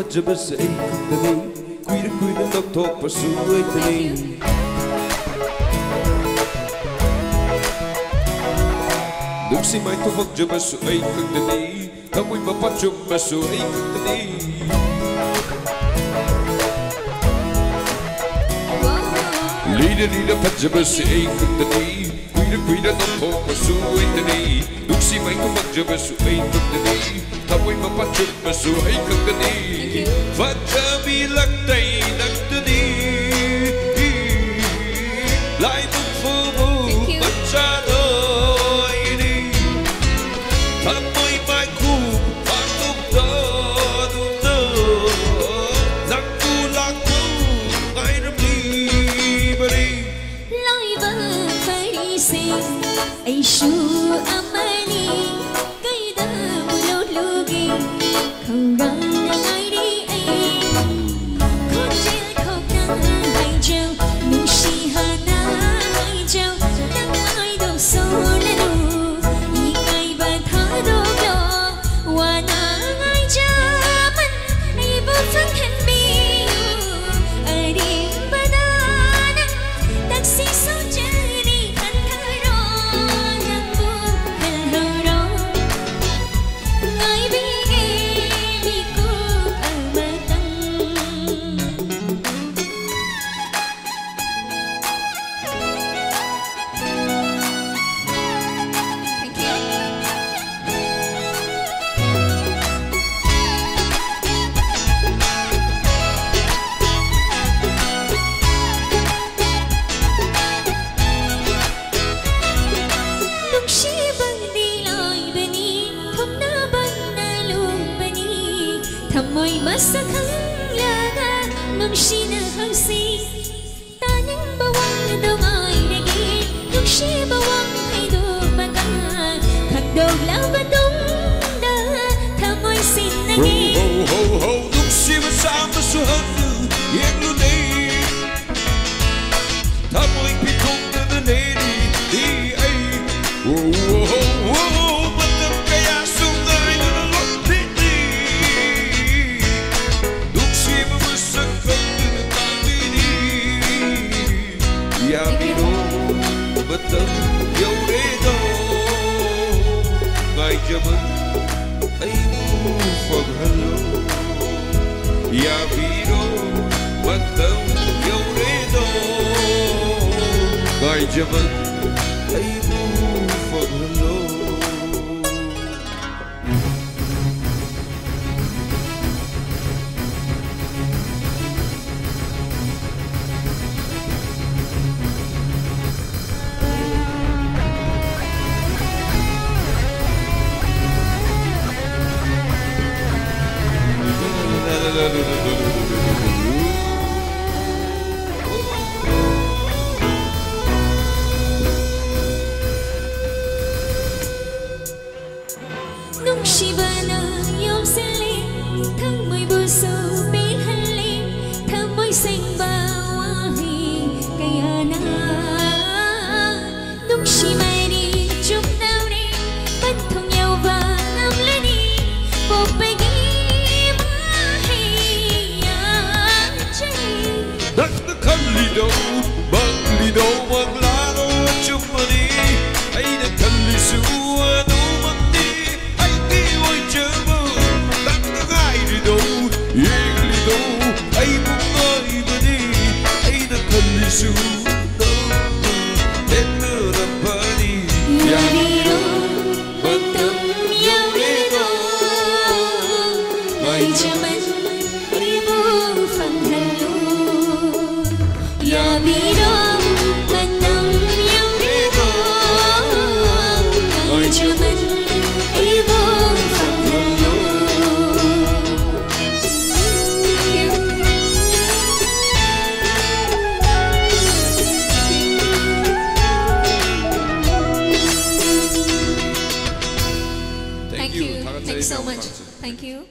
fajabasa ay kagdani Kuida nagtok pasuay tani Duksi may tufag jabaso ay kagdani Kamoy mapachog baso ay kagdani Lida pajabasa ay kagdani Kuida nagtok baso ay tani Duksi may tufag jabaso ay kagdani Kamoy mapachog baso ay kagdani Fajabilak tay nagdani Lai tung phu masyado Amoy mai khu phang tung to Nang ku ngay râm li bari Loi vơ phải sinh ai su amani cây đơ lô lô ghi không gần đang ai đi ai khôn trên không nang hay treo nung si hana hay treo nang ai đâu sâu lên đủ y cây và thở đâu lo hoa nang ai cha mình ai bơ phăng hen bi ai đi ba da nang taxi sao chơi đi khăn thở đó nang bu hel hờ đó ngay bi bi cô ở bờ tầng Nung si bang di loy bani Thom na bang na lung bani Thamoy masakang laga Nung si na hang si Tanyang bawang dong ay nagin Nung si bawang ay do baka Khagdog lang ba dong da Thamoy sin nagin Ho Nung si masama suhan Yang lunay Tamoy pitong na nanay Di ay Matang kaya sungay na nalapiti Duksi mamasakang nagkakini Yamino Matang yaw rito Ngay jaman ay paghalo Yamino Matang yaw rito Ngay jaman ay paghalo Nung si ba na yaw sali Thamoy buso pinhali Thamoy sing bawahi kaya na Nung si may đi chúc nào đi Bắt thong nhau và ngắm lên đi Bộ bê ghi mahi chay Nagdakan lidaw maglaro at sumali Ay nagkalisuan o magdi Ay kiway tiyama Nagdakay lidaw Yung lidaw ay bungay mani Ay nagkalisuan At narapani Yamiro Matang yaw rito May jaman ribo phang halo Yamiro Matang yaw rito May jaman ribo phang halo Thank you so much. Thank you.